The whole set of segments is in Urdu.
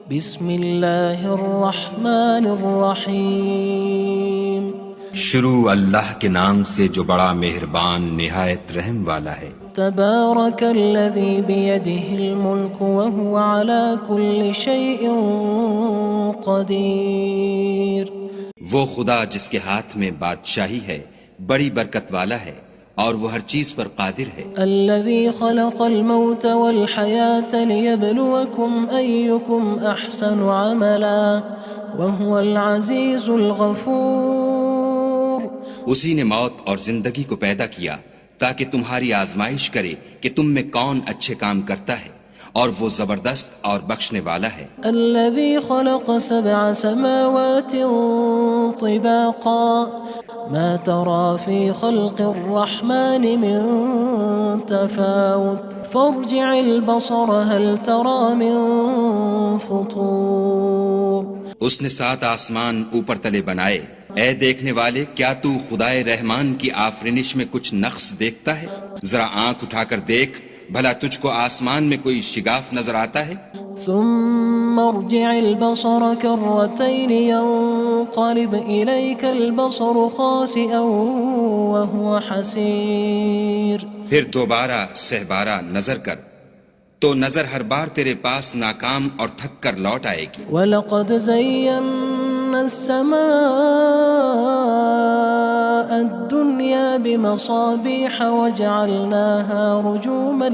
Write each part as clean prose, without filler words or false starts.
بسم اللہ الرحمن الرحیم شروع اللہ کے نام سے جو بڑا مہربان نہایت رحم والا ہے۔ تبارک الذی بیدہ الملک وہو علی کل شیء قدیر۔ وہ خدا جس کے ہاتھ میں بادشاہی ہے بڑی برکت والا ہے اور وہ ہر چیز پر قادر ہے۔ الذي خلق الموت والحياة ليبلوكم أيكم أحسن عملا وهو العزيز الغفور۔ اسی نے موت اور زندگی کو پیدا کیا تاکہ تمہاری آزمائش کرے کہ تم میں کون اچھے کام کرتا ہے، اور وہ زبردست اور بخشنے والا ہے۔ الذي خلق 7 سماوات طباقا ما ترى في خلق الرحمن من تفاوت فارجع البصر هل ترى من فطور۔ اس نے 7 آسمان اوپر تلے بنائے، اے دیکھنے والے کیا تو خدائے رحمان کی آفرینش میں کچھ نقص دیکھتا ہے؟ ذرا آنکھ اٹھا کر دیکھ، بھلا تجھ کو آسمان میں کوئی شگاف نظر آتا ہے؟ ثم ارجع البصر كرتين ينقلب إليك البصر خاسئا وهو حسير۔ پھر دوبارہ سہبارہ نظر کر تو نظر ہر بار تیرے پاس ناکام اور تھک کر لوٹ آئے گی۔ وَلَقَدْ زَيَّنَّا السَّمَاءَ الدُّنْيَا بِمَصَابِيحَ وَجَعَلْنَاهَا رُجُومًا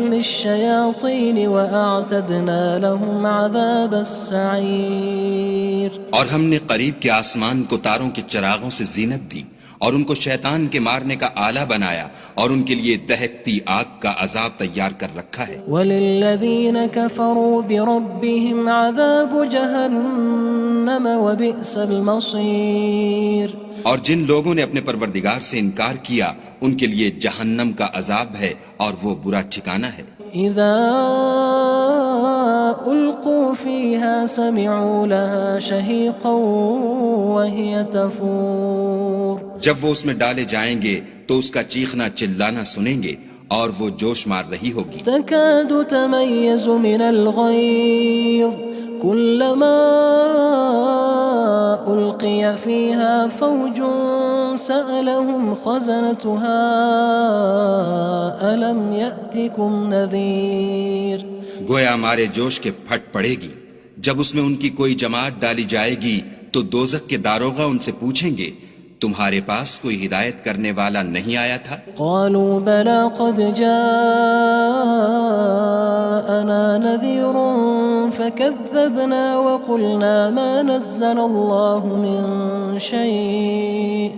لِلشَّيَاطِينِ وَأَعْتَدْنَا لَهُمْ عَذَابَ السَّعِيرِ۔ اور ہم نے قریب کے آسمان کو تاروں کے چراغوں سے زینت دی اور ان کو شیطان کے مارنے کا آلہ بنایا، اور ان کے لیے دہکتی آگ کا عذاب تیار کر رکھا ہے۔ وَلِلَّذِينَ كَفَرُوا بِرَبِّهِمْ عَذَابُ جَهَنَّمَ وَبِئْسَ الْمَصِيرُ۔ اور جن لوگوں نے اپنے پروردگار سے انکار کیا ان کے لیے جہنم کا عذاب ہے اور وہ برا ٹھکانہ ہے۔ اذا القوا فيها سمعوا لها شهيقا وهي تفور۔ جب وہ اس میں ڈالے جائیں گے تو اس کا چیخنا چلانا سنیں گے اور وہ جوش مار رہی ہوگی۔ تكاد تميز من الغيظ كلما ألقي فيها فوج سألهم خزنتها ألم يأتكم نذير۔ گویا مارے جوش کے پھٹ پڑے گی۔ جب اس میں ان کی کوئی جماعت ڈالی جائے گی تو دوزخ کے داروغہ ان سے پوچھیں گے تمہارے پاس کوئی ہدایت کرنے والا نہیں آیا تھا؟ قالوا بلى قد جاءنا نذير فكذبنا وقلنا ما نزل الله من شيء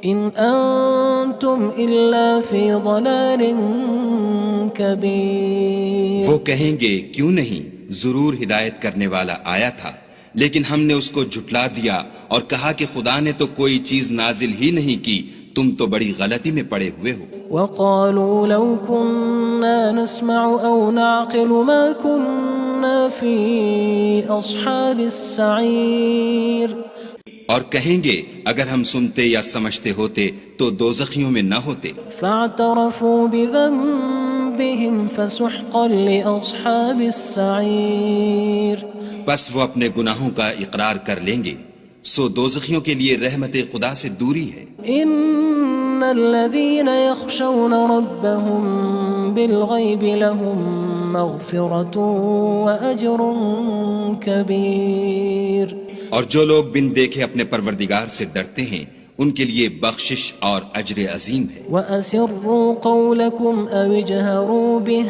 إن أنتم إلا في ضلال كبير۔ وہ کہیں گے کیوں نہیں، ضرور ہدایت کرنے والا آیا تھا، لیکن ہم نے اس کو جھٹلا دیا اور کہا کہ خدا نے تو کوئی چیز نازل ہی نہیں کی، تم تو بڑی غلطی میں پڑے ہوئے ہو۔ وقالوا لو كنا نسمع أو نعقل ما كنا في أصحاب السعير۔ اور کہیں گے اگر ہم سنتے یا سمجھتے ہوتے تو دوزخیوں میں نہ ہوتے۔ فاعترفوا بذنبهم فسحقا لأصحاب السعير۔ بس وہ اپنے گناہوں کا اقرار کر لیں گے، سو دوزخیوں کے لیے رحمت خدا سے دوری ہے۔ ان الذين يخشون ربهم بالغيب لهم مغفرة وأجر كبير۔ اور جو لوگ بن دیکھے اپنے پروردگار سے ڈرتے ہیں ان کے لیے بخشش اور اجر عظیم ہے۔ وَأَسِرُّوا قَوْلَكُمْ أَوِ اجْهَرُوا بِهِ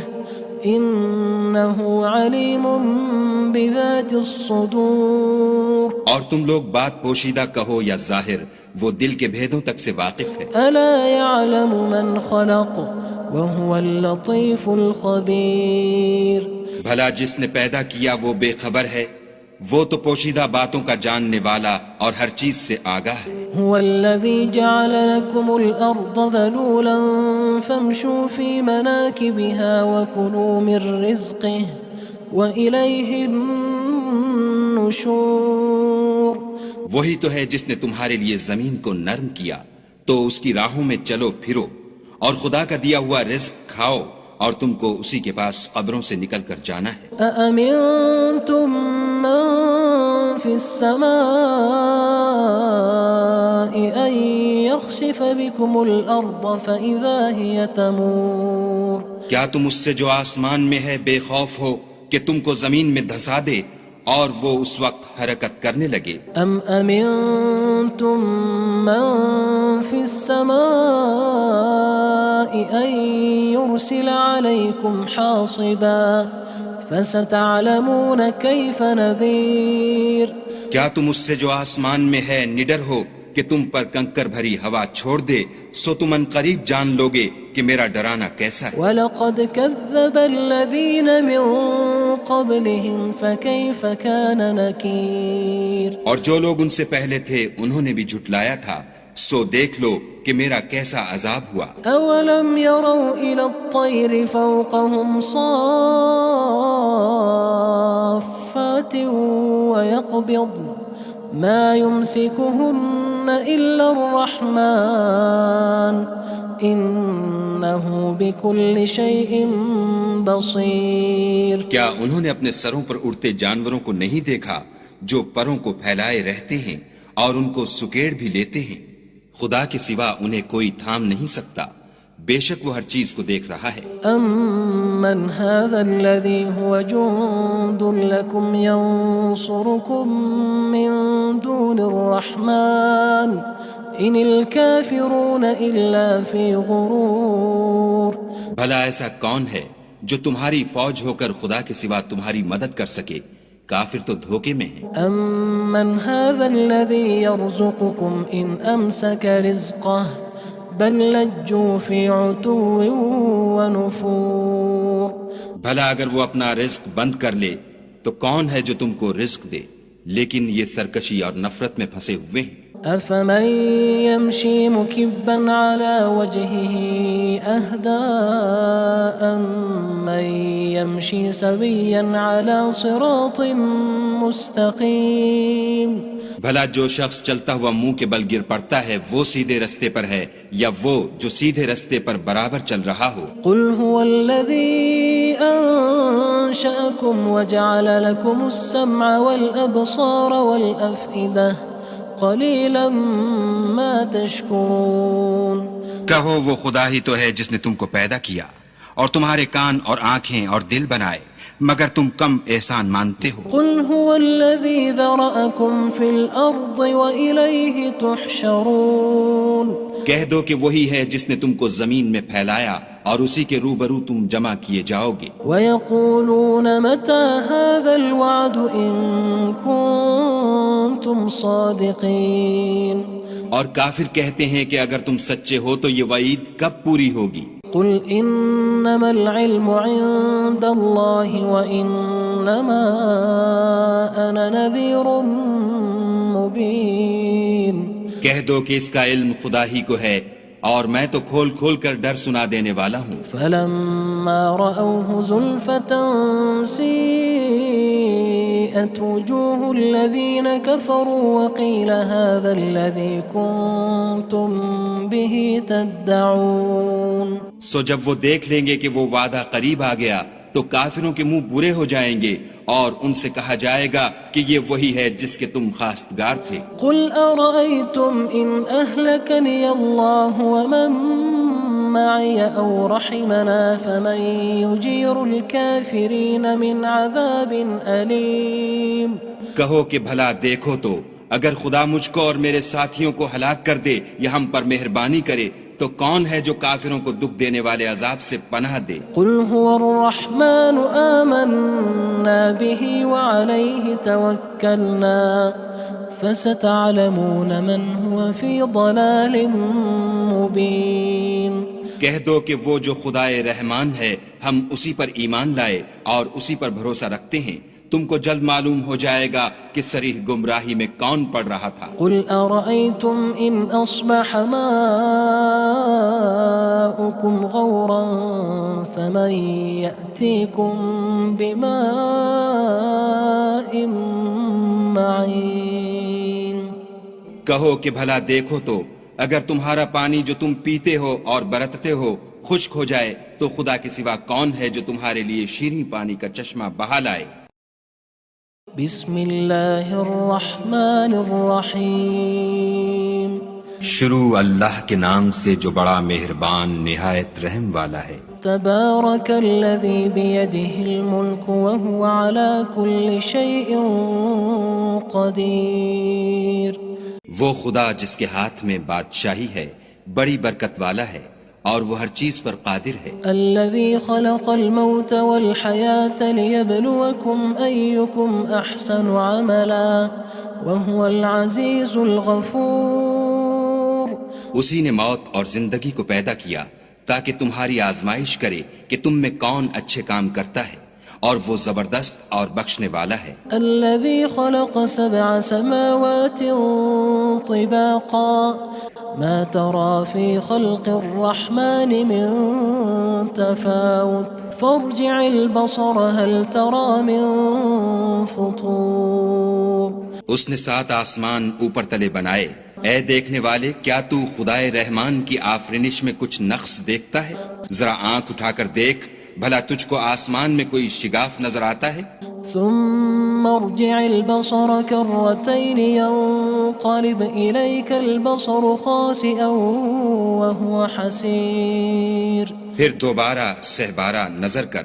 إِنَّهُ عَلِيمٌ بِذَاتِ الصُّدُورِ۔ اور تم لوگ بات پوشیدہ کہو یا ظاہر، وہ دل کے بھیدوں تک سے واقف ہے۔ أَلَا يَعْلَمُ مَنْ خَلَقَ وَهُوَ اللَّطِيفُ الْخَبِيرُ۔ بھلا جس نے پیدا کیا وہ بے خبر ہے، وہ تو پوشیدہ باتوں کا جاننے والا اور ہر چیز سے آگاہ ہے۔ هو الذي جعل لكم الأرض ذلولا فامشوا في مناكبها وكلوا من رزقه وإليه النشور۔ وہی تو ہے جس نے تمہارے لیے زمین کو نرم کیا تو اس کی راہوں میں چلو پھرو اور خدا کا دیا ہوا رزق کھاؤ اور تم کو اسی کے پاس قبروں سے نکل کر جانا ہے۔ أأمنتم من في السماء أن يخسف بكم الأرض فإذا هي تمور کیا تم اس سے جو آسمان میں ہے بے خوف ہو کہ تم کو زمین میں دھسا دے اور وہ اس وقت حرکت کرنے لگے؟ أم أمنتم من في السماء أن يرسل عليكم حاصبا فستعلمون كيف نذير کیا تم اس سے جو آسمان میں ہے نڈر ہو کہ تم پر کنکر بھری ہوا چھوڑ دے، سو تم ان قریب جان لوگے کہ میرا ڈرانا کیسا ہے۔ وَلَقَدْ كَذَّبَ الَّذِينَ مِن قَبْلِهِمْ فَكَيْفَ كَانَ نَكِيرٌ اور جو لوگ ان سے پہلے تھے انہوں نے بھی جھٹلایا تھا، سو دیکھ لو کہ میرا کیسا عذاب ہوا۔ أَوَلَمْ يَرَوْا إِلَى الطَّيْرِ فَوْقَهُمْ صَافَّاتٍ وَيَقْبِضْنَ مَا يُمْسِكُهُنَّ إِلَّا الرَّحْمَنُ إِنَّهُ بِكُلِّ شَيْءٍ بَصِيرٌ کیا انہوں نے اپنے سروں پر اڑتے جانوروں کو نہیں دیکھا جو پروں کو پھیلائے رہتے ہیں اور ان کو سکیڑ بھی لیتے ہیں؟ خدا کے سوا انہیں کوئی تھام نہیں سکتا، بے شک وہ ہر چیز کو دیکھ رہا ہے۔ أَمَّنْ هَذَا الَّذِي هُوَ جُندٌ لَكُمْ يَنصُرُكُم مِّن دُونِ الرَّحْمَنِ إِنِ الْكَافِرُونَ إِلَّا فِي غُرُورٍ بھلا ایسا کون ہے جو تمہاری فوج ہو کر خدا کے سوا تمہاری مدد کر سکے؟ کافر تو دھوکے میں ہیں۔ أَمَّنْ هَذَا الَّذِي يَرْزُقُكُمْ إِنْ أَمْسَكَ رِزْقَهُ بَلْ لَجُّوا فِي عُتُوٍّ وَنُفُورٍ بھلا اگر وہ اپنا رزق بند کر لے تو کون ہے جو تم کو رزق دے؟ لیکن یہ سرکشی اور نفرت میں پھنسے ہوئے ہیں۔ أَفَمَن يَمْشِي مُكِبًّا عَلَى وَجْهِهِ أَهْدَىٰ أَمَّن يَمْشِي سَوِيًّا عَلَى صِرَاطٍ مُّسْتَقِيمٍ بھلا جو شخص چلتا ہوا منہ کے بل گر پڑتا ہے وہ سیدھے رستے پر ہے یا وہ جو سیدھے رستے پر برابر چل رہا ہو؟ قُلْ هُوَ الَّذِي أَنشَأَكُمْ وَجَعَلَ لَكُمُ السَّمْعَ وَالْأَبْصَارَ وَالْأَفْئِدَةَ قَلِيلًا مَا تَشْكُرُونَ کہو وہ خدا ہی تو ہے جس نے تم کو پیدا کیا اور تمہارے کان اور آنکھیں اور دل بنائے، مگر تم کم احسان مانتے ہو۔ قُلْ هُوَ الَّذِي ذَرَأَكُمْ فِي الْأَرْضِ وَإِلَيْهِ تُحْشَرُونَ کہہ دو کہ وہی ہے جس نے تم کو زمین میں پھیلایا اور اسی کے روبرو تم جمع کیے جاؤ گے۔ وَيَقُولُونَ مَتَى هَذَا الْوَعْدُ إِن كُنتُمْ صَادِقِينَ اور کافر کہتے ہیں کہ اگر تم سچے ہو تو یہ وعید کب پوری ہوگی؟ قُلْ إِنَّمَا الْعِلْمُ عِندَ اللَّهِ وَإِنَّمَا أَنَا نَذِيرٌ مُّبِينٌ کہہ دو کہ اس کا علم خدا ہی کو ہے اور میں تو کھول کھول کر ڈر سنا دینے والا ہوں۔ فَلَمَّا رَأَوْهُ زُلْفَةً سِيئَتْ وُجُوهُ الَّذِينَ كَفَرُوا وَقِيلَ هَذَا الَّذِي كُنتُم بِهِ تَدَّعُونَ سو جب وہ دیکھ لیں گے کہ وہ وعدہ قریب آ گیا تو کافروں کے منہ برے ہو جائیں گے اور ان سے کہا جائے گا کہ یہ وہی ہے جس کے تم خواستگار تھے۔ قُلْ أَرَأَيْتُمْ إِنْ أَهْلَكَنِيَ اللَّهُ وَمَن مَّعِيَ أَوْ رَحِمَنَا فَمَن يُجِيرُ الْكَافِرِينَ مِنْ عَذَابٍ أَلِيمٍ کہو کہ بھلا دیکھو تو اگر خدا مجھ کو اور میرے ساتھیوں کو ہلاک کر دے یا ہم پر مہربانی کرے تو کون ہے جو کافروں کو دکھ دینے والے عذاب سے پناہ دے؟ قُلْ هُوَ الرَّحْمَنُ آمَنَّا بِهِ وَعَلَيْهِ تَوَكَّلْنَا فَسَتَعْلَمُونَ مَنْ هُوَ فِي ضَلَالٍ مُّبِينٍ کہہ دو کہ وہ جو خدائے رحمان ہے ہم اسی پر ایمان لائے اور اسی پر بھروسہ رکھتے ہیں، تم کو جلد معلوم ہو جائے گا کہ صریح گمراہی میں کون پڑ رہا تھا۔ قُلْ أَرَأَيْتُمْ إِنْ أَصْبَحَ مَاؤُكُمْ غَوْرًا فَمَن يَأْتِيكُم بِمَاءٍ مَّعِينٍ کہو کہ بھلا دیکھو تو اگر تمہارا پانی جو تم پیتے ہو اور برتتے ہو خشک ہو جائے تو خدا کے سوا کون ہے جو تمہارے لیے شیریں پانی کا چشمہ بہا لائے؟ بسم اللہ الرحمن الرحیم شروع اللہ کے نام سے جو بڑا مہربان نہایت رحم والا ہے۔ تبارک الذی بیدہ الملک وہو علی کل شیء قدیر۔ وہ خدا جس کے ہاتھ میں بادشاہی ہے بڑی برکت والا ہے اور وہ ہر چیز پر قادر ہے۔ الذي خلق الموت والحياة ليبلوكم أيكم أحسن عملا وهو العزيز الغفور۔ اسی نے موت اور زندگی کو پیدا کیا تاکہ تمہاری آزمائش کرے کہ تم میں کون اچھے کام کرتا ہے، اور وہ زبردست اور بخشنے والا ہے۔ الذي خلق 7 سماوات طباقا ما ترى في خلق الرحمن من تفاوت فارجع البصر هل ترى من فطور۔ اس نے 7 آسمان اوپر تلے بنائے، اے دیکھنے والے کیا تو خدائے رحمان کی آفرینش میں کچھ نقص دیکھتا ہے؟ ذرا آنکھ اٹھا کر دیکھ، بھلا تجھ کو آسمان میں کوئی شگاف نظر آتا ہے؟ ثم ارجع البصر كرتين ينقلب إليك البصر خاسئا وهو حسير۔ پھر دوبارہ سہبارہ نظر کر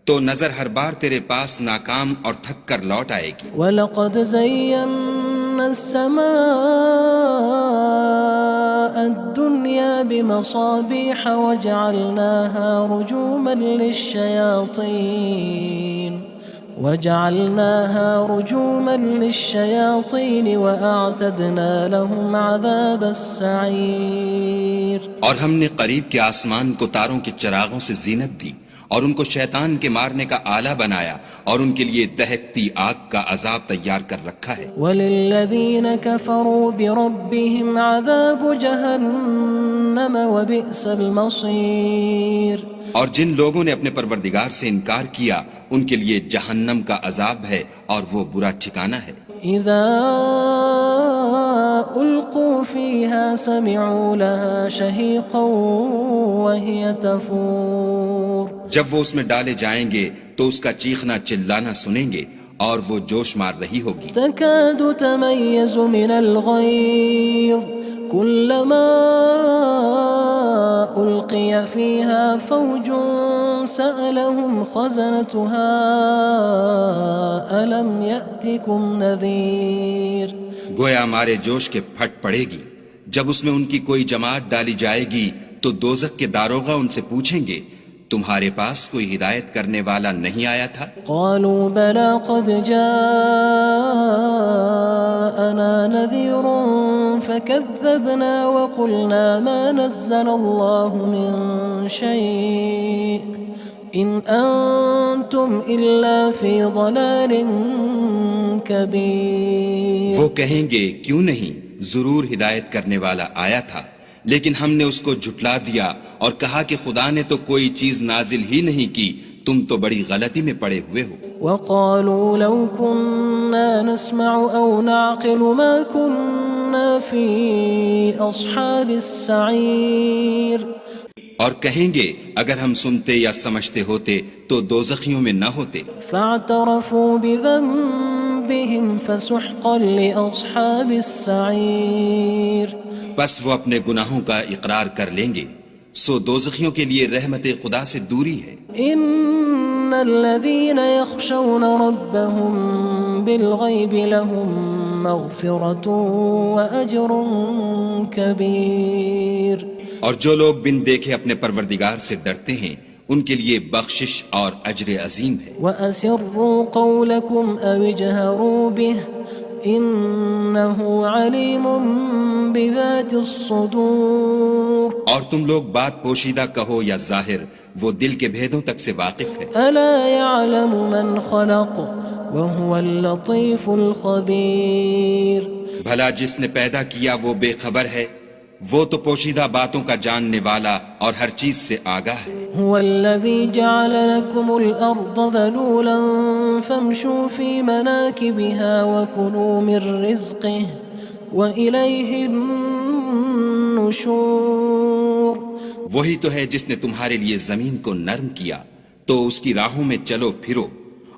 تو نظر ہر بار تیرے پاس ناکام اور تھک کر لوٹ آئے گی۔ وَلَقَدْ زَيَّنَّا السَّمَاءَ الدُّنْيَا بِمَصَابِيحَ وَجَعَلْنَاهَا رُجُومًا لِلشَّيَاطِينِ وَأَعْتَدْنَا لَهُمْ عَذَابَ السَّعِيرِ۔ اور ہم نے قریب کے آسمان کو تاروں کے چراغوں سے زینت دی اور ان کو شیطان کے مارنے کا آلہ بنایا اور ان کے لیے دہکتی آگ کا عذاب تیار کر رکھا ہے۔ وَلِلَّذِينَ كَفَرُوا بِرَبِّهِمْ عَذَابُ جَهَنَّمَ وَبِئْسَ الْمَصِيرُ۔ اور جن لوگوں نے اپنے پروردگار سے انکار کیا ان کے لیے جہنم کا عذاب ہے اور وہ برا ٹھکانہ ہے۔ اذا القوا فيها سمعوا لها شهيقا وهي تفور۔ جب وہ اس میں ڈالے جائیں گے تو اس کا چیخنا چلانا سنیں گے اور وہ جوش مار رہی ہوگی۔ تكاد تميز من الغيظ كلما ألقي فيها فوج سألهم خزنتها ألم يأتكم نذير۔ گویا ہمارے جوش کے پھٹ پڑے گی جب اس میں ان کی کوئی جماعت ڈالی جائے گی تو دوزخ کے داروغہ ان سے پوچھیں گے تمہارے پاس کوئی ہدایت کرنے والا نہیں آیا تھا؟ قالوا بلى قد جاءنا نذير فكذبنا وقلنا ما نزل الله من شيء إن أنتم إلا في ضلال كبير۔ وہ کہیں گے کیوں نہیں، ضرور ہدایت کرنے والا آیا تھا، لیکن ہم نے اس کو جھٹلا دیا اور کہا کہ خدا نے تو کوئی چیز نازل ہی نہیں کی، تم تو بڑی غلطی میں پڑے ہوئے ہو۔ وقالوا لو كنا نسمع أو نعقل ما كنا في أصحاب السعير۔ اور کہیں گے اگر ہم سنتے یا سمجھتے ہوتے تو دوزخیوں میں نہ ہوتے۔ فاعترفوا بذنبهم فسحقا لأصحاب السعير۔ بس وہ اپنے گناہوں کا اقرار کر لیں گے، سو دوزخیوں کے لیے رحمت خدا سے دوری ہے۔ ان الذين يخشون ربهم بالغيب لهم مغفرة وأجر كبير۔ اور جو لوگ بن دیکھے اپنے پروردگار سے ڈرتے ہیں ان کے لیے بخشش اور اجر عظیم ہے۔ وَأَسِرُّوا قَوْلَكُمْ أَوِ اجْهَرُوا بِهِ إِنَّهُ عَلِيمٌ بِذَاتِ الصُّدُورِ۔ اور تم لوگ بات پوشیدہ کہو یا ظاہر، وہ دل کے بھیدوں تک سے واقف ہے۔ أَلَا يَعْلَمُ مَنْ خَلَقَ وَهُوَ اللَّطِيفُ الْخَبِيرُ۔ بھلا جس نے پیدا کیا وہ بے خبر ہے، وہ تو پوشیدہ باتوں کا جاننے والا اور ہر چیز سے آگاہ ہے۔ هو الذي جعل لكم الأرض ذلولا فامشوا في مناكبها وكلوا من رزقه وإليه النشور وہی تو ہے جس نے تمہارے لیے زمین کو نرم کیا تو اس کی راہوں میں چلو پھرو،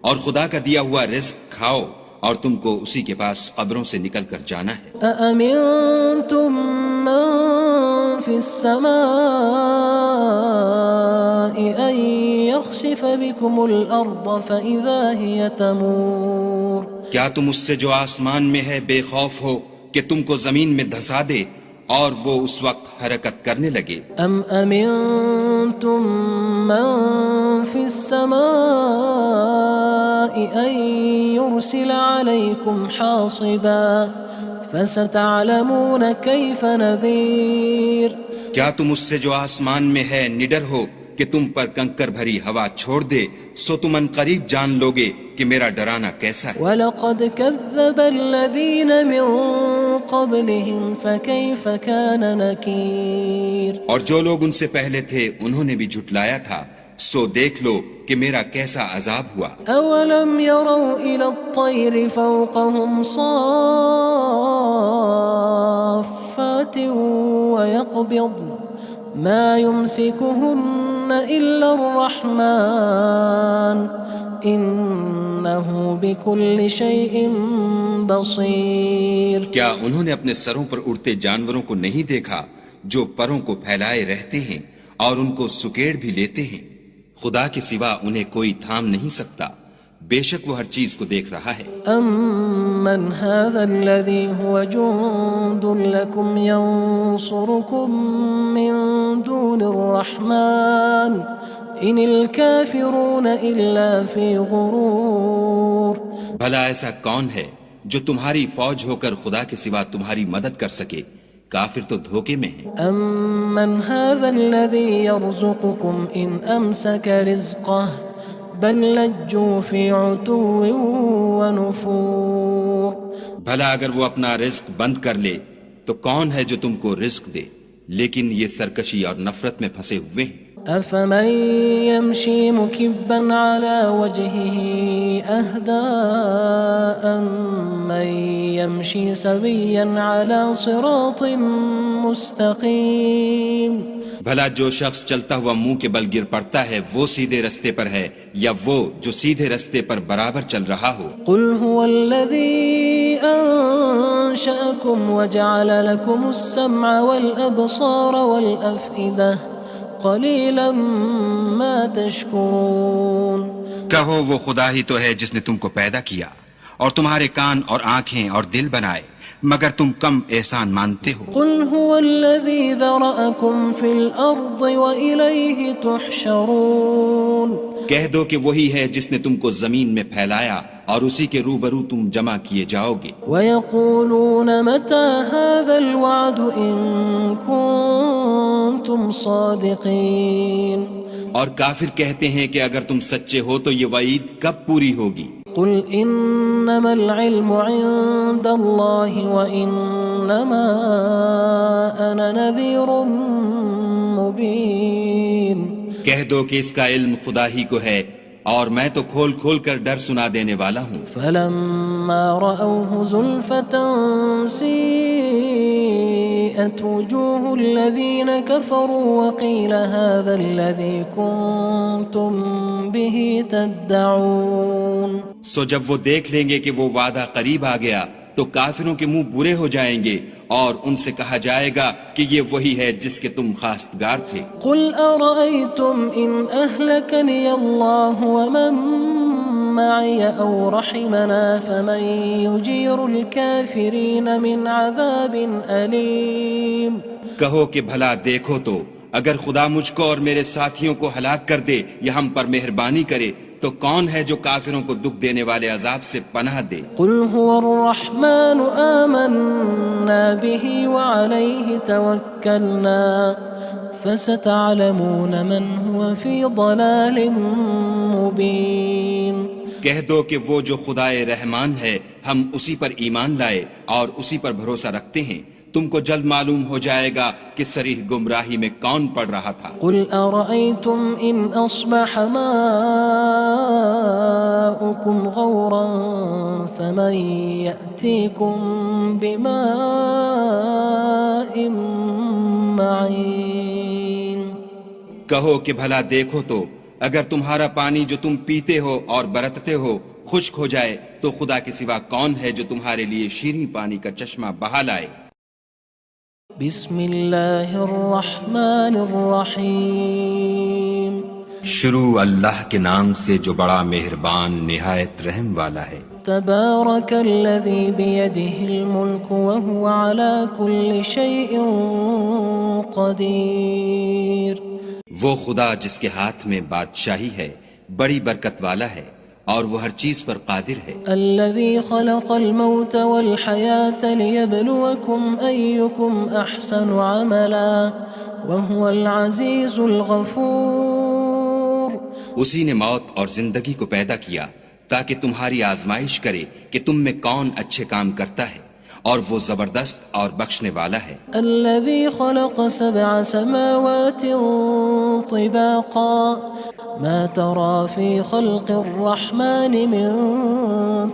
اور خدا کا دیا ہوا رزق کھاؤ، اور تم کو اسی کے پاس قبروں سے نکل کر جانا ہے۔ أأمنتم من في السماء أن يخسف بكم الأرض فإذا هي تمور کیا تم اس سے جو آسمان میں ہے بے خوف ہو کہ تم کو زمین میں دھسا دے اور وہ اس وقت حرکت کرنے لگے؟ أم أمنتم من في السماء أن يرسل عليكم حاصبا فستعلمون كيف نذير کیا تم اس سے جو آسمان میں ہے نڈر ہو کہ تم پر کنکر بھری ہوا چھوڑ دے، سو تم ان قریب جان لوگے کہ میرا ڈرانا کیسا ہے۔ وَلَقَدْ كَذَّبَ الَّذِينَ مِن قَبْلِهِمْ فَكَيْفَ كَانَ نَكِيرٌ اور جو لوگ ان سے پہلے تھے انہوں نے بھی جھٹلایا تھا، سو دیکھ لو کہ میرا کیسا عذاب ہوا۔ أَوَلَمْ يَرَوْا إِلَى الطَّيْرِ فَوْقَهُمْ صَافَّاتٍ وَيَقْبِضْنَ مَا يُمْسِكُهُنَّ إِلَّا الرَّحْمَنُ إِنَّهُ بِكُلِّ شَيْءٍ بَصِيرٌ کیا انہوں نے اپنے سروں پر اڑتے جانوروں کو نہیں دیکھا جو پروں کو پھیلائے رہتے ہیں اور ان کو سکیڑ بھی لیتے ہیں؟ خدا کے سوا انہیں کوئی تھام نہیں سکتا، بے شک وہ ہر چیز کو دیکھ رہا ہے۔ أَمَّنْ هَذَا الَّذِي هُوَ جُندٌ لَكُمْ يَنصُرُكُم مِّن دُونِ الرَّحْمَنِ إِنِ الْكَافِرُونَ إِلَّا فِي غُرُورٍ بھلا ایسا کون ہے جو تمہاری فوج ہو کر خدا کے سوا تمہاری مدد کر سکے؟ کافر تو دھوکے میں ہیں۔ أَمَّنْ هَذَا الَّذِي يَرْزُقُكُمْ إِنْ أَمْسَكَ رِزْقَهُ بَلْ لَجُّوا فِي عُتُوٍّ وَنُفُورٍ بھلا اگر وہ اپنا رزق بند کر لے تو کون ہے جو تم کو رزق دے؟ لیکن یہ سرکشی اور نفرت میں پھنسے ہوئے ہیں۔ أَفَمَن يَمْشِي مُكِبًّا عَلَى وَجْهِهِ أَهْدَىٰ أَمَّن يَمْشِي سَوِيًّا عَلَى صِرَاطٍ مُّسْتَقِيمٍ بھلا جو شخص چلتا ہوا منہ کے بل گر پڑتا ہے وہ سیدھے رستے پر ہے یا وہ جو سیدھے رستے پر برابر چل رہا ہو؟ قُلْ هُوَ الَّذِي أَنشَأَكُمْ وَجَعَلَ لَكُمُ السَّمْعَ وَالْأَبْصَارَ وَالْأَفْئِدَةَ قَلِيلًا مَا تَشْكُرُونَ کہو وہ خدا ہی تو ہے جس نے تم کو پیدا کیا اور تمہارے کان اور آنکھیں اور دل بنائے، مگر تم کم احسان مانتے ہو۔ قُلْ هُوَ الَّذِي ذَرَأَكُمْ فِي الْأَرْضِ وَإِلَيْهِ تُحْشَرُونَ کہہ دو کہ وہی ہے جس نے تم کو زمین میں پھیلایا اور اسی کے روبرو تم جمع کیے جاؤ گے۔ وَيَقُولُونَ مَتَى هَذَا الْوَعْدُ إِن كُنتُمْ صَادِقِينَ اور کافر کہتے ہیں کہ اگر تم سچے ہو تو یہ وعید کب پوری ہوگی؟ قُلْ إِنَّمَا الْعِلْمُ عِندَ اللَّهِ وَإِنَّمَا أَنَا نَذِيرٌ مُّبِينٌ کہہ دو کہ اس کا علم خدا ہی کو ہے اور میں تو کھول کھول کر ڈر سنا دینے والا ہوں۔ فَلَمَّا رَأَوْهُ زُلْفَةً سِيئَتْ وُجُوهُ الَّذِينَ كَفَرُوا وَقِيلَ هَذَا الَّذِي كُنتُم بِهِ تَدَّعُونَ سو جب وہ دیکھ لیں گے کہ وہ وعدہ قریب آ گیا تو کافروں کے منہ برے ہو جائیں گے اور ان سے کہا جائے گا کہ یہ وہی ہے جس کے تم خواستگار تھے۔ قُلْ أَرَأَيْتُمْ إِنْ أَهْلَكَنِيَ اللَّهُ وَمَن مَّعِيَ أَوْ رَحِمَنَا فَمَن يُجِيرُ الْكَافِرِينَ مِنْ عَذَابٍ أَلِيمٍ کہو کہ بھلا دیکھو تو اگر خدا مجھ کو اور میرے ساتھیوں کو ہلاک کر دے یا ہم پر مہربانی کرے تو کون ہے جو کافروں کو دکھ دینے والے عذاب سے پناہ دے؟ قُلْ هُوَ الرَّحْمَنُ آمَنَّا بِهِ وَعَلَيْهِ تَوَكَّلْنَا فَسَتَعْلَمُونَ مَنْ هُوَ فِي ضَلَالٍ مُّبِينٍ کہہ دو کہ وہ جو خدائے رحمان ہے ہم اسی پر ایمان لائے اور اسی پر بھروسہ رکھتے ہیں، تم کو جلد معلوم ہو جائے گا کہ صریح گمراہی میں کون پڑ رہا تھا۔ قُلْ أَرَأَيْتُمْ إِنْ أَصْبَحَ مَاؤُكُمْ غَوْرًا فَمَن يَأْتِيكُم بِمَاءٍ معين کہو کہ بھلا دیکھو تو اگر تمہارا پانی جو تم پیتے ہو اور برتتے ہو خشک ہو جائے تو خدا کے سوا کون ہے جو تمہارے لیے شیریں پانی کا چشمہ بہا لائے؟ بسم اللہ الرحمن الرحیم شروع اللہ کے نام سے جو بڑا مہربان نہایت رحم والا ہے۔ تبارک الذی بیدہ الملک وہو علی کل شیء قدیر وہ خدا جس کے ہاتھ میں بادشاہی ہے بڑی برکت والا ہے اور وہ ہر چیز پر قادر ہے۔ الذي خلق الموت والحياة ليبلوكم أيكم أحسن عملا وهو العزيز الغفور اسی نے موت اور زندگی کو پیدا کیا تاکہ تمہاری آزمائش کرے کہ تم میں کون اچھے کام کرتا ہے اور وہ زبردست اور بخشنے والا ہے۔ الذي خلق 7 سماوات طباقا ما ترى في خلق الرحمن من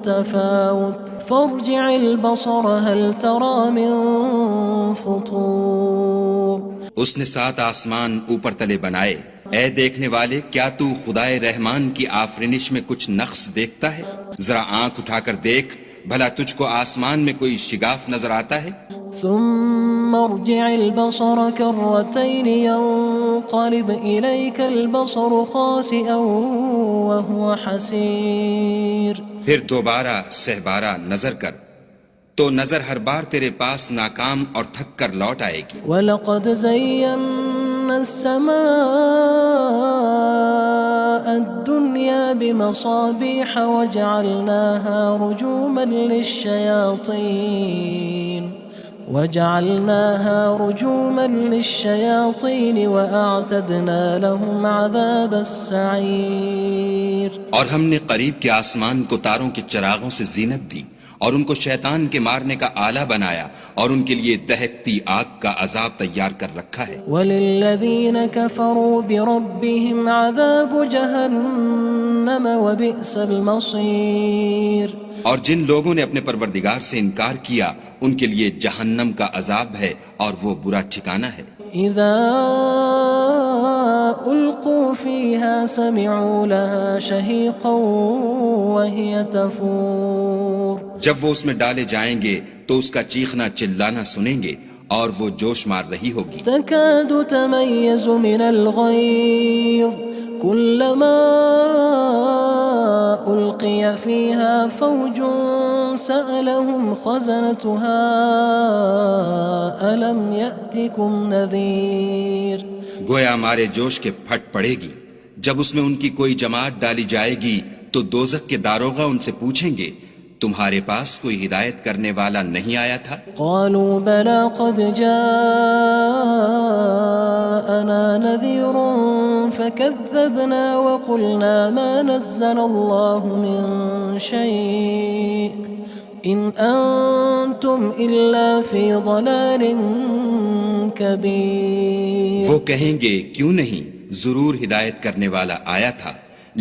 تفاوت فارجع البصر هل ترى من فطور اس نے 7 آسمان اوپر تلے بنائے، اے دیکھنے والے کیا تو خدائے رحمان کی آفرینش میں کچھ نقص دیکھتا ہے؟ ذرا آنکھ اٹھا کر دیکھ بھلا تجھ کو آسمان میں کوئی شگاف نظر آتا ہے؟ ثم ارجع البصر كرتين ينقلب إليك البصر خاسئا وهو حسير پھر دوبارہ سہبارہ نظر کر تو نظر ہر بار تیرے پاس ناکام اور تھک کر لوٹ آئے گی۔ وَلَقَدْ زَيَّنَّا السَّمَاءَ الدُّنْيَا بِمَصَابِيحَ وَجَعَلْنَاهَا رُجُومًا لِلشَّيَاطِينِ وَأَعْتَدْنَا لَهُمْ عَذَابَ السَّعِيرِ اور ہم نے قریب کے آسمان کو تاروں کے چراغوں سے زینت دی اور ان کو شیطان کے مارنے کا آلہ بنایا اور ان کے لیے دہکتی آگ کا عذاب تیار کر رکھا ہے۔ وَلِلَّذِينَ كَفَرُوا بِرَبِّهِمْ عَذَابُ جَهَنَّمَ وَبِئْسَ الْمَصِيرُ اور جن لوگوں نے اپنے پروردگار سے انکار کیا ان کے لیے جہنم کا عذاب ہے اور وہ برا ٹھکانہ ہے۔ اذا القوا فيها سمعوا لها شهيقا وهي تفور جب وہ اس میں ڈالے جائیں گے تو اس کا چیخنا چلانا سنیں گے اور وہ جوش مار رہی ہوگی۔ تكاد تميز من الغيظ كلما ألقي فيها فوج سألهم خزنتها ألم يأتكم نذير گویا ہمارے جوش کے پھٹ پڑے گی جب اس میں ان کی کوئی جماعت ڈالی جائے گی تو دوزخ کے داروغہ ان سے پوچھیں گے تمہارے پاس کوئی ہدایت کرنے والا نہیں آیا تھا؟ قالوا بلى قد جاءنا نذير فكذبنا وقلنا ما نزل الله من شيء إن أنتم إلا في ضلال كبير وہ کہیں گے کیوں نہیں، ضرور ہدایت کرنے والا آیا تھا،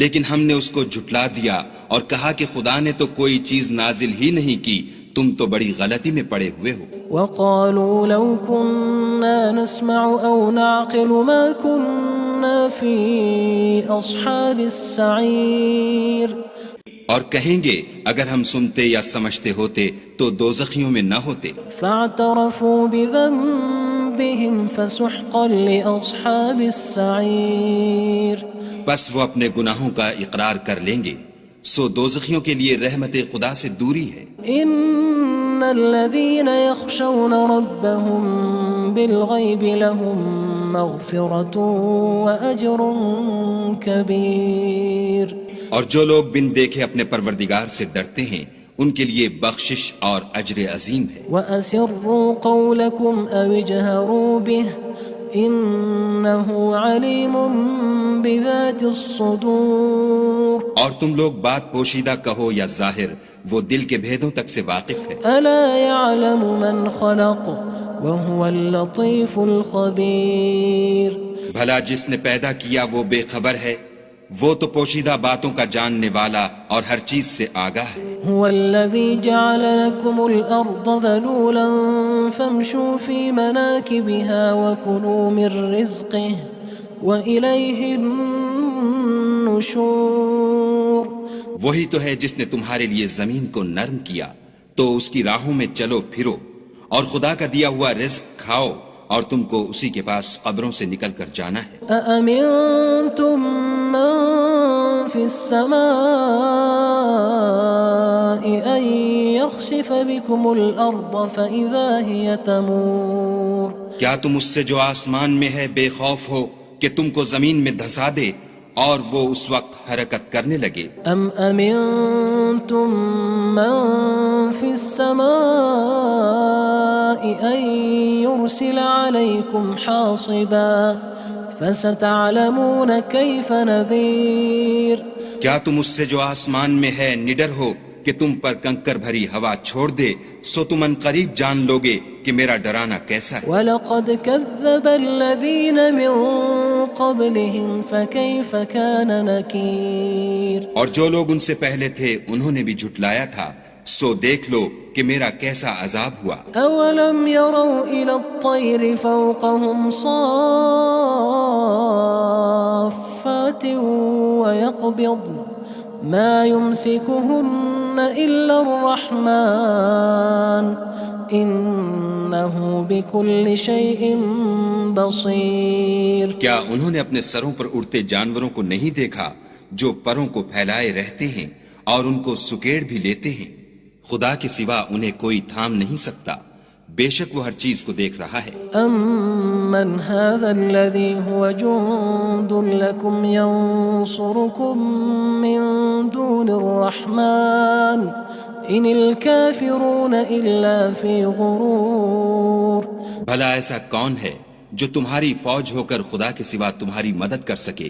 لیکن ہم نے اس کو جھٹلا دیا اور کہا کہ خدا نے تو کوئی چیز نازل ہی نہیں کی، تم تو بڑی غلطی میں پڑے ہوئے ہو۔ وقالوا لو كنا نسمع أو نعقل ما كنا في أصحاب السعير اور کہیں گے اگر ہم سنتے یا سمجھتے ہوتے تو دوزخیوں میں نہ ہوتے۔ فاعترفوا بذنبهم فسحقا لأصحاب السعير بس وہ اپنے گناہوں کا اقرار کر لیں گے، سو دوزخیوں کے لیے رحمت خدا سے دوری ہے۔ ان الذين يخشون ربهم بالغيب لهم مغفرة وأجر كبير اور جو لوگ بن دیکھے اپنے پروردگار سے ڈرتے ہیں ان کے لیے بخشش اور اجر عظیم ہے۔ وَأَسِرُّوا قَوْلَكُمْ أَوِ اجْهَرُوا بِهِ إِنَّهُ عَلِيمٌ بِذَاتِ الصُّدُورِ اور تم لوگ بات پوشیدہ کہو یا ظاہر، وہ دل کے بھیدوں تک سے واقف ہے۔ أَلَا يَعْلَمُ مَنْ خَلَقَ وَهُوَ اللَّطِيفُ الْخَبِيرُ بھلا جس نے پیدا کیا وہ بے خبر ہے، وہ تو پوشیدہ باتوں کا جاننے والا اور ہر چیز سے آگاہ ہے۔ هو الذي جعل لكم الأرض ذلولا فامشوا في مناكبها وكلوا من رزقه وإليه النشور. وہی تو ہے جس نے تمہارے لیے زمین کو نرم کیا تو اس کی راہوں میں چلو پھرو اور خدا کا دیا ہوا رزق کھاؤ اور تم کو اسی کے پاس قبروں سے نکل کر جانا ہے. أأمنتم من في السماء أن يخسف بكم الأرض فإذا هي تمور. کیا تم اس سے جو آسمان میں ہے بے خوف ہو کہ تم کو زمین میں دھسا دے اور وہ اس وقت حرکت کرنے لگے؟ أم أمنتم من في السماء أن يرسل عليكم حاصبا فستعلمون كيف نذير. کیا تم اس سے جو آسمان میں ہے نڈر ہو کہ تم پر کنکر بھری ہوا چھوڑ دے سو تم ان قریب جان لوگے کہ میرا ڈرانا کیسا ہے. وَلَقَدْ كَذَّبَ الَّذِينَ مِن قَبْلِهِمْ فَكَيْفَ كَانَ نَكِيرٌ. اور جو لوگ ان سے پہلے تھے انہوں نے بھی جھٹلایا تھا سو دیکھ لو کہ میرا کیسا عذاب ہوا. أَوَلَمْ يَرَوْا إِلَى الطَّيْرِ فَوْقَهُمْ صَافَّاتٍ وَيَقْبِضْنَ مَا يُمْسِكُهُنَّ إِلَّا الرَّحْمَنُ إِنَّهُ بِكُلِّ شَيْءٍ بَصِيرٌ. کیا انہوں نے اپنے سروں پر اڑتے جانوروں کو نہیں دیکھا جو پروں کو پھیلائے رہتے ہیں اور ان کو سکیڑ بھی لیتے ہیں؟ خدا کے سوا انہیں کوئی تھام نہیں سکتا، بے شک وہ ہر چیز کو دیکھ رہا ہے. أَمَّنْ هَذَا الَّذِي هُوَ جُندٌ لَكُمْ يَنصُرُكُم مِّن دُونِ الرَّحْمَنِ إِنِ الْكَافِرُونَ إِلَّا فِي غُرُورٍ. بھلا ایسا کون ہے جو تمہاری فوج ہو کر خدا کے سوا تمہاری مدد کر سکے؟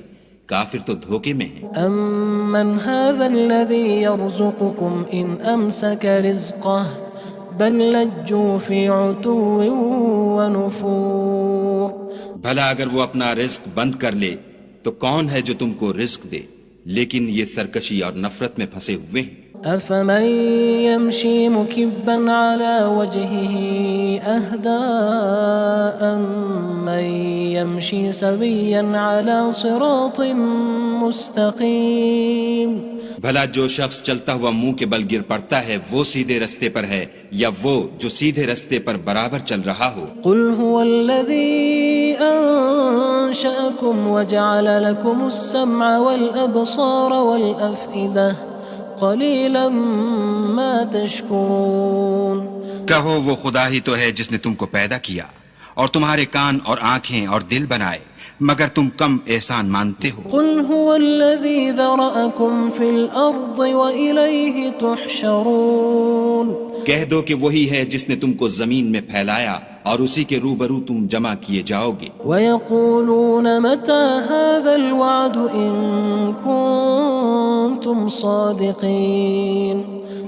کافر تو دھوکے میں ہیں. أَمَّنْ هَذَا الَّذِي يَرْزُقُكُمْ إِنْ أَمْسَكَ رِزْقَهُ بَلْ لَجُّوا فِي عُتُوٍّ وَنُفُورٍ. بھلا اگر وہ اپنا رزق بند کر لے تو کون ہے جو تم کو رزق دے، لیکن یہ سرکشی اور نفرت میں پھنسے ہوئے ہیں. أَفَمَن يَمْشِي مُكِبًّا عَلَى وَجْهِهِ أَهْدَىٰ أَمَّن يَمْشِي سَوِيًّا عَلَى صِرَاطٍ مُّسْتَقِيمٍ. بھلا جو شخص چلتا ہوا منہ کے بل گر پڑتا ہے وہ سیدھے رستے پر ہے یا وہ جو سیدھے رستے پر برابر چل رہا ہو؟ قُلْ هُوَ الَّذِي أَنشَأَكُمْ وَجَعَلَ لَكُمُ السَّمْعَ وَالْأَبْصَارَ وَالْأَفْئِدَةَ قَلِيلًا مَا تَشْكُرُونَ. کہو وہ خدا ہی تو ہے جس نے تم کو پیدا کیا اور تمہارے کان اور آنکھیں اور دل بنائے، مگر تم کم احسان مانتے ہو. قُلْ هُوَ الَّذِي ذَرَأَكُمْ فِي الْأَرْضِ وَإِلَيْهِ تُحْشَرُونَ. کہہ دو کہ وہی ہے جس نے تم کو زمین میں پھیلایا اور اسی کے روبرو تم جمع کیے جاؤ گے. وَيَقُولُونَ مَتَى هَذَا الْوَعْدُ إِن كُنتُمْ صَادِقِينَ.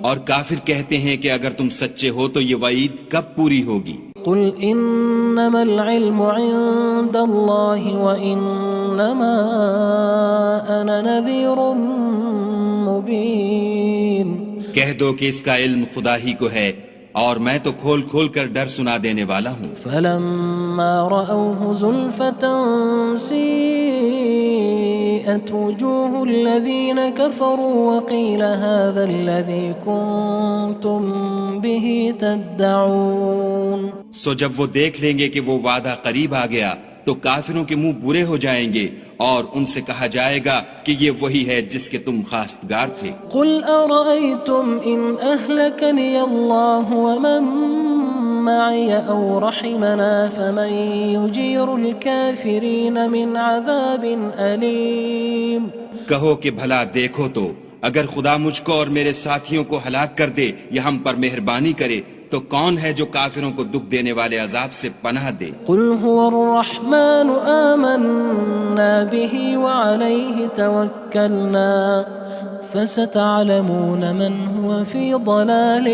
اور کافر کہتے ہیں کہ اگر تم سچے ہو تو یہ وعید کب پوری ہوگی؟ قُلْ إِنَّمَا الْعِلْمُ عِندَ اللَّهِ وَإِنَّمَا أَنَا نَذِيرٌ مُّبِينٌ. کہہ دو کہ اس کا علم خدا ہی کو ہے اور میں تو کھول کھول کر ڈر سنا دینے والا ہوں. فَلَمَّا رَأَوْهُ زُلْفَةً سِيئَتْ وُجُوهُ الَّذِينَ كَفَرُوا وَقِيلَ هَذَا الَّذِي كُنتُم بِهِ تَدَّعُونَ. سو جب وہ دیکھ لیں گے کہ وہ وعدہ قریب آ گیا تو کافروں کے منہ برے ہو جائیں گے اور ان سے کہا جائے گا کہ یہ وہی ہے جس کے تم خواستگار تھے. قُلْ أَرَأَيْتُمْ إِنْ أَهْلَكَنِيَ اللَّهُ وَمَن مَّعِيَ أَوْ رَحِمَنَا فَمَن يُجِيرُ الْكَافِرِينَ مِنْ عَذَابٍ أَلِيمٍ. کہو کہ بھلا دیکھو تو اگر خدا مجھ کو اور میرے ساتھیوں کو ہلاک کر دے یا ہم پر مہربانی کرے تو کون ہے جو کافروں کو دکھ دینے والے عذاب سے پناہ دے؟ قُلْ هُوَ الرَّحْمَنُ آمَنَّا بِهِ وَعَلَيْهِ تَوَكَّلْنَا فَسَتَعْلَمُونَ مَنْ هُوَ فِي ضَلَالٍ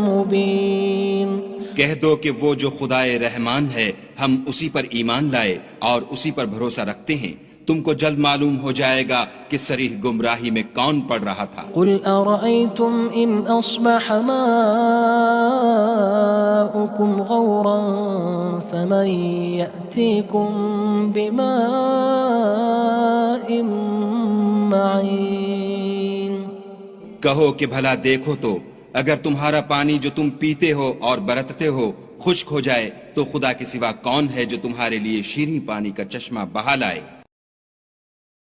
مُّبِينٍ. کہہ دو کہ وہ جو خدائے رحمان ہے ہم اسی پر ایمان لائے اور اسی پر بھروسہ رکھتے ہیں، تم کو جلد معلوم ہو جائے گا کہ صریح گمراہی میں کون پڑ رہا تھا۔ قل أرأيتم إن أصبح ماؤكم غورا فمن يأتيكم بماء معين۔ کہو کہ بھلا دیکھو تو اگر تمہارا پانی جو تم پیتے ہو اور برتتے ہو خشک ہو جائے تو خدا کے سوا کون ہے جو تمہارے لیے شیریں پانی کا چشمہ بہا لائے۔